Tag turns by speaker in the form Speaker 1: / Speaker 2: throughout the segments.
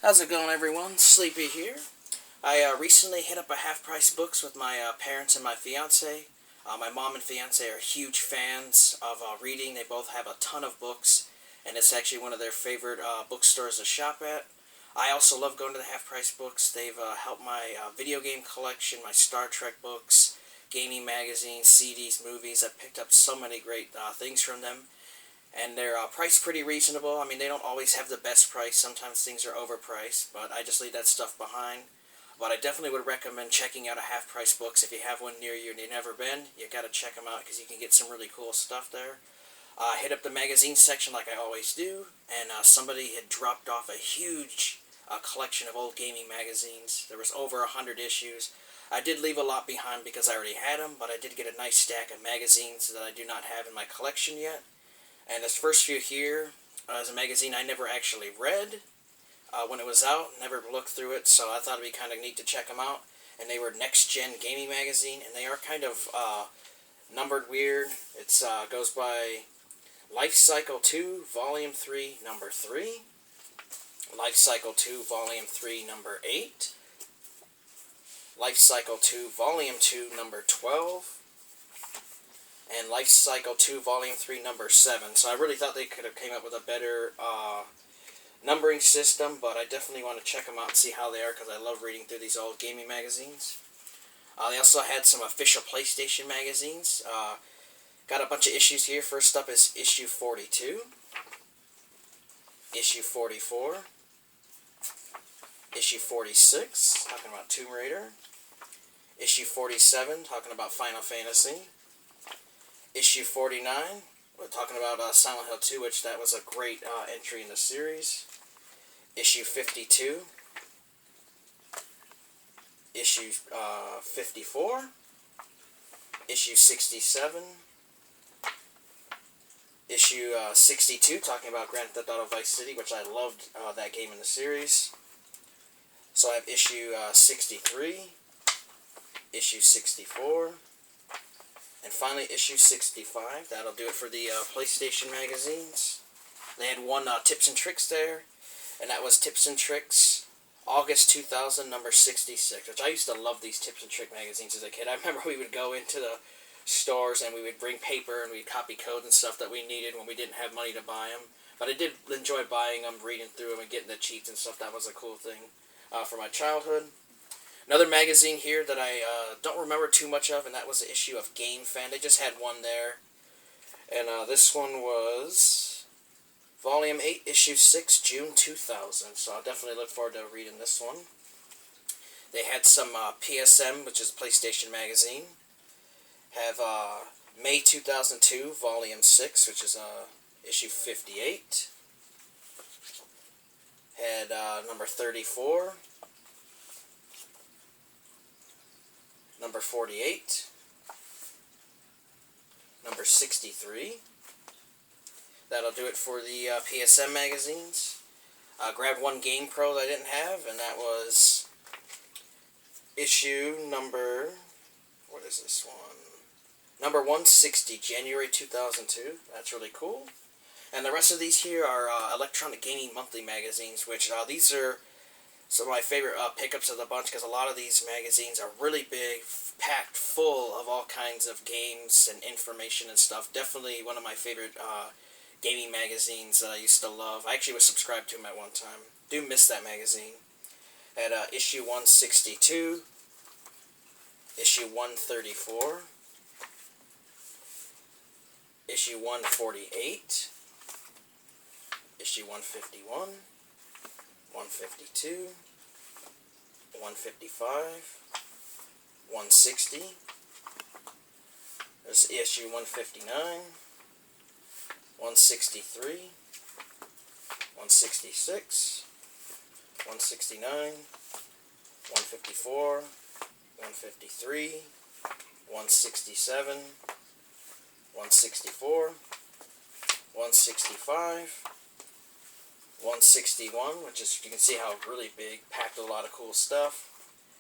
Speaker 1: How's it going, everyone? Sleepy here. I recently hit up a half-price books with my parents and my fiance. My mom and fiance are huge fans of reading. They both have a ton of books, and it's actually one of their favorite bookstores to shop at. I also love going to the half-price books. They've helped my video game collection, my Star Trek books, gaming magazines, CDs, movies. I've picked up so many great things from them. And they're priced pretty reasonable. I mean, they don't always have the best price. Sometimes things are overpriced, but I just leave that stuff behind. But I definitely would recommend checking out a half-price books. If you have one near you and you've never been, you got to check them out because you can get some really cool stuff there. Hit up the magazine section like I always do, and somebody had dropped off a huge collection of old gaming magazines. There was over 100 issues. I did leave a lot behind because I already had them, but I did get a nice stack of magazines that I do not have in my collection yet. And this first few here is a magazine I never actually read when it was out. Never looked through it, so I thought it'd be kind of neat to check them out. And they were Next Gen Gaming Magazine, and they are kind of numbered weird. It goes by Life Cycle 2, Volume 3, Number 3. Life Cycle 2, Volume 3, Number 8. Life Cycle 2, Volume 2, Number 12. And Life Cycle 2, Volume 3, Number 7. So I really thought they could have came up with a better numbering system, but I definitely want to check them out and see how they are, because I love reading through these old gaming magazines. They also had some official PlayStation magazines. Got a bunch of issues here. First up is issue 42, issue 44, issue 46, talking about Tomb Raider, issue 47, talking about Final Fantasy, issue 49, we're talking about Silent Hill 2, which that was a great entry in the series. Issue 52. Issue 54. Issue 67. Issue 62, talking about Grand Theft Auto Vice City, which I loved that game in the series. So I have issue 63. Issue 64. And finally, issue 65. That'll do it for the PlayStation magazines. They had one Tips and Tricks there, and that was Tips and Tricks, August 2000, number 66, which I used to love these Tips and Trick magazines as a kid. I remember we would go into the stores and we would bring paper and we'd copy codes and stuff that we needed when we didn't have money to buy them. But I did enjoy buying them, reading through them, and getting the cheats and stuff. That was a cool thing for my childhood. Another magazine here that I don't remember too much of, and that was the issue of Game Fan. They just had one there. And this one was Volume 8, Issue 6, June 2000. So I'll definitely look forward to reading this one. They had some PSM, which is a PlayStation magazine. Have May 2002, Volume 6, which is issue 58. Had number 34. Number 48, number 63. That'll do it for the PSM magazines. Grabbed one Game Pro that I didn't have, and that was issue number, what is this one? Number 160, January 2002. That's really cool. And the rest of these here are Electronic Gaming Monthly magazines, which these are some of my favorite pickups of the bunch, because a lot of these magazines are really big, packed full of all kinds of games and information and stuff. Definitely one of my favorite gaming magazines that I used to love. I actually was subscribed to them at one time. Do miss that magazine. At issue 162, issue 134, issue 148, issue 151, 152, 155, 160, there's issue 159, 163, 166, 169, 154, 153, 167, 164, 165, 161, which is, you can see how really big, packed a lot of cool stuff.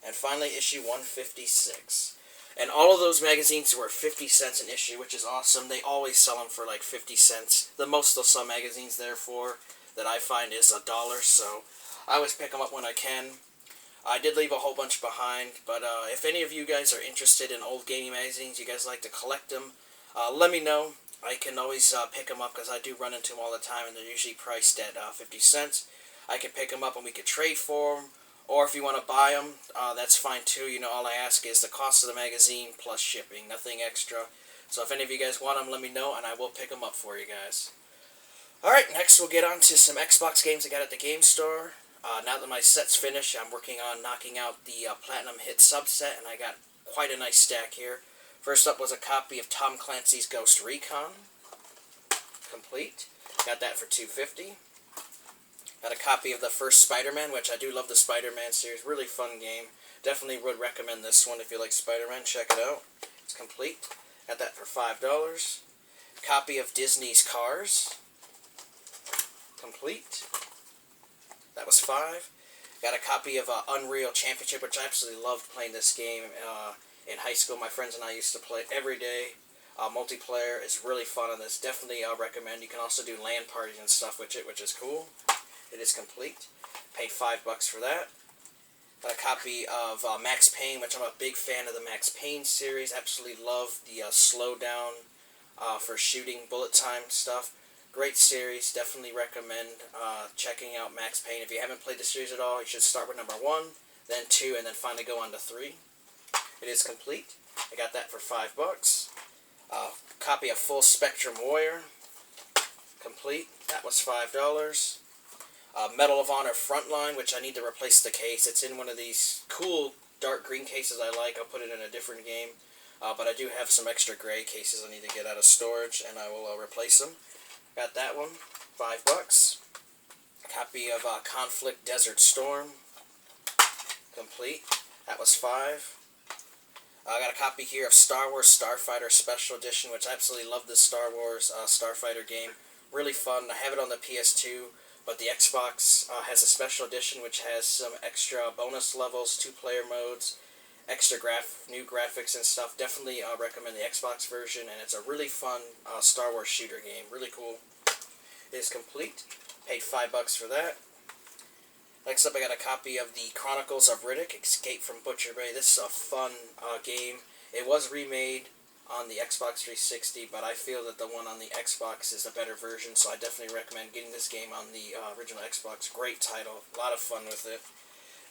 Speaker 1: And finally, issue 156. And all of those magazines were 50 cents an issue, which is awesome. They always sell them for like 50 cents. The most they'll sell magazines there for that I find is $1. So I always pick them up when I can. I did leave a whole bunch behind, but if any of you guys are interested in old gaming magazines, you guys like to collect them, let me know. I can always pick them up because I do run into them all the time, and they're usually priced at 50 cents. I can pick them up and we could trade for them, or if you want to buy them, that's fine too. You know, all I ask is the cost of the magazine plus shipping, nothing extra. So if any of you guys want them, let me know, and I will pick them up for you guys. Alright, next we'll get on to some Xbox games I got at the game store. Now that my set's finished, I'm working on knocking out the Platinum Hit subset, and I got quite a nice stack here. First up was a copy of Tom Clancy's Ghost Recon. Complete. Got that for $2.50. Got a copy of the first Spider-Man, which I do love the Spider-Man series. Really fun game. Definitely would recommend this one if you like Spider-Man. Check it out. It's complete. Got that for $5. Copy of Disney's Cars. Complete. That was $5. Got a copy of Unreal Championship, which I absolutely loved playing this game. In high school, my friends and I used to play it every day. Multiplayer is really fun on this. Definitely recommend. You can also do LAN parties and stuff with it, which is cool. It is complete. Paid $5 for that. Got a copy of Max Payne, which I'm a big fan of the Max Payne series. Absolutely love the slowdown for shooting, bullet time stuff. Great series. Definitely recommend checking out Max Payne. If you haven't played the series at all, you should start with number 1, then 2, and then finally go on to 3. It is complete. I got that for $5. Copy of Full Spectrum Warrior. Complete. That was $5. Medal of Honor Frontline, which I need to replace the case. It's in one of these cool dark green cases I like. I'll put it in a different game. But I do have some extra gray cases I need to get out of storage, and I will replace them. Got that one. $5. Copy of Conflict Desert Storm. Complete. That was $5. I got a copy here of Star Wars Starfighter Special Edition, which I absolutely love this Star Wars Starfighter game. Really fun. I have it on the PS2, but the Xbox has a special edition which has some extra bonus levels, 2-player modes, extra new graphics and stuff. Definitely recommend the Xbox version, and it's a really fun Star Wars shooter game. Really cool. It is complete. Paid $5 for that. Next up, I got a copy of the Chronicles of Riddick, Escape from Butcher Bay. This is a fun game. It was remade on the Xbox 360, but I feel that the one on the Xbox is a better version, so I definitely recommend getting this game on the original Xbox. Great title. A lot of fun with it.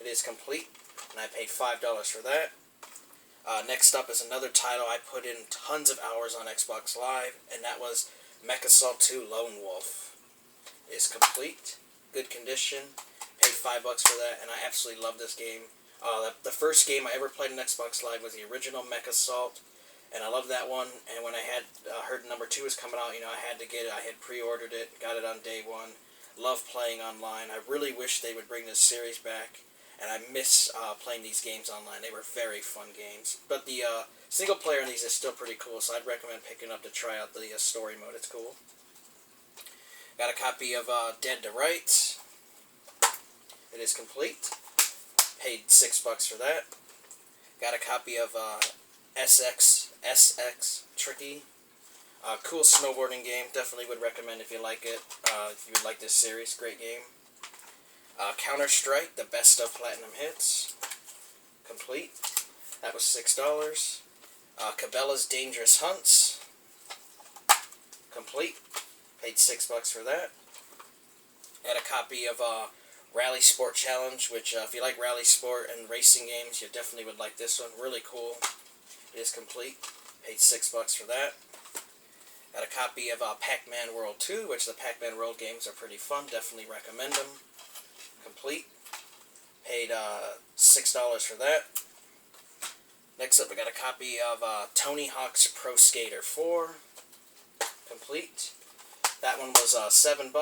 Speaker 1: It is complete, and I paid $5 for that. Next up is another title I put in tons of hours on Xbox Live, and that was MechAssault 2 Lone Wolf. It is complete. Good condition. Paid $5 for that, and I absolutely love this game. The first game I ever played on Xbox Live was the original MechAssault, and I love that one. And when I had heard number 2 was coming out, I had to get it. I had pre-ordered it, got it on day 1. Love playing online. I really wish they would bring this series back, and I miss playing these games online. They were very fun games. But the single player in these is still pretty cool, so I'd recommend picking up to try out the story mode. It's cool. Got a copy of Dead to Rights. It is complete. Paid $6 for that. Got a copy of SX Tricky. Cool snowboarding game. Definitely would recommend if you like it. If you would like this series. Great game. Counter-Strike, the best of Platinum Hits. Complete. That was $6. Cabela's Dangerous Hunts. Complete. Paid $6 for that. Got a copy of Rally Sport Challenge, which if you like rally sport and racing games, you definitely would like this one. Really cool. It is complete. Paid $6 for that. Got a copy of Pac-Man World 2, which the Pac-Man World games are pretty fun. Definitely recommend them. Complete. Paid $6 for that. Next up, we got a copy of Tony Hawk's Pro Skater 4. Complete. That one was $7.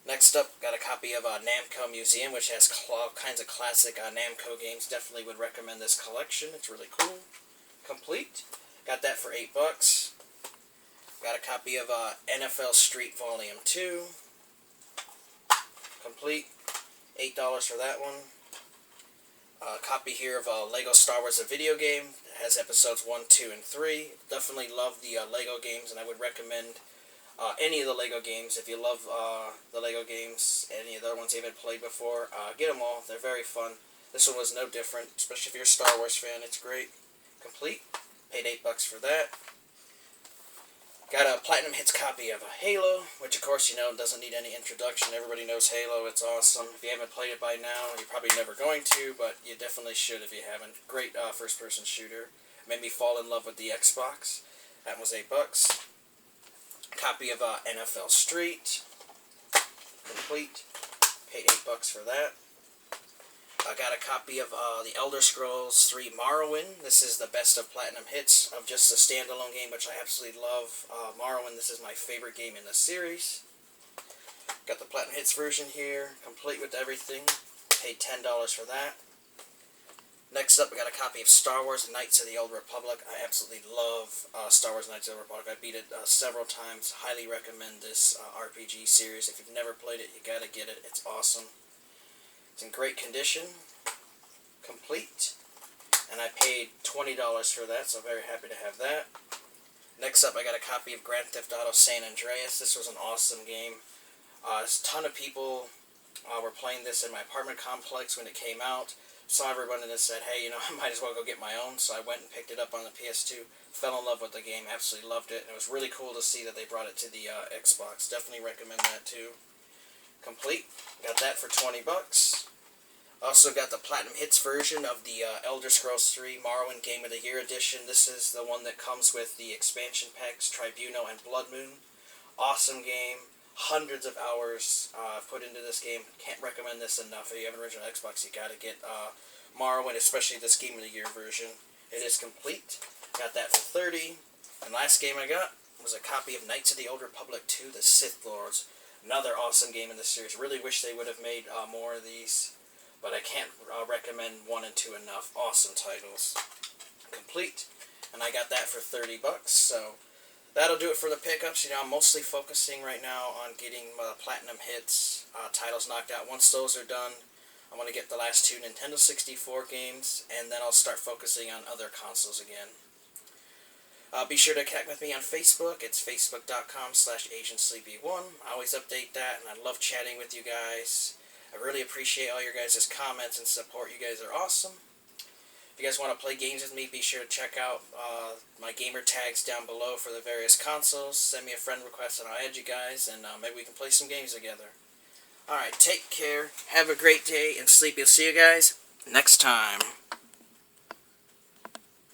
Speaker 1: Next up, got a copy of Namco Museum, which has all kinds of classic Namco games. Definitely would recommend this collection. It's really cool. Complete. Got that for $8. Got a copy of NFL Street Volume 2. Complete. $8 for that one. A copy here of Lego Star Wars, a video game. It has episodes 1, 2, and 3. Definitely love the Lego games, and I would recommend any of the Lego games. If you love the Lego games, any of the other ones you haven't played before, get them all. They're very fun. This one was no different, especially if you're a Star Wars fan. It's great. Complete. Paid $8 for that. Got a Platinum Hits copy of Halo, which of course you know doesn't need any introduction. Everybody knows Halo. It's awesome. If you haven't played it by now, you're probably never going to, but you definitely should if you haven't. Great first-person shooter. Made me fall in love with the Xbox. That was $8. Copy of NFL Street. Complete. Paid $8 for that. I got a copy of The Elder Scrolls 3 Morrowind. This is the best of Platinum Hits of just a standalone game, which I absolutely love. Morrowind, this is my favorite game in the series. Got the Platinum Hits version here, complete with everything. Paid $10 for that. Next up, we got a copy of Star Wars Knights of the Old Republic. I absolutely love Star Wars Knights of the Old Republic. I beat it several times. Highly recommend this RPG series. If you've never played it, you gotta get it. It's awesome. It's in great condition, complete, and I paid $20 for that, so I'm very happy to have that. Next up, I got a copy of Grand Theft Auto San Andreas. This was an awesome game. A ton of people were playing this in my apartment complex when it came out. Saw everyone and said, hey, you know, I might as well go get my own, so I went and picked it up on the PS2. Fell in love with the game, absolutely loved it, and it was really cool to see that they brought it to the Xbox. Definitely recommend that too. Complete. Got that for $20. Also got the Platinum Hits version of the Elder Scrolls 3 Morrowind Game of the Year edition. This is the one that comes with the expansion packs Tribunal and Blood Moon. Awesome game. Hundreds of hours put into this game. Can't recommend this enough. If you have an original Xbox, you gotta get Morrowind, especially this Game of the Year version. It is complete. Got that for $30. And last game I got was a copy of Knights of the Old Republic 2, The Sith Lords. Another awesome game in the series. Really wish they would have made more of these, but I can't recommend 1 and 2 enough. Awesome titles. Complete. And I got that for $30. So that'll do it for the pickups. You know, I'm mostly focusing right now on getting Platinum Hits titles knocked out. Once those are done, I'm going to get the last 2 Nintendo 64 games, and then I'll start focusing on other consoles again. Be sure to connect with me on Facebook. It's facebook.com/Asiansleepy1. I always update that, and I love chatting with you guys. I really appreciate all your guys' comments and support. You guys are awesome. If you guys want to play games with me, be sure to check out my gamer tags down below for the various consoles. Send me a friend request and I'll add you guys, and maybe we can play some games together. Alright, take care, have a great day, and sleep. You'll see you guys next time.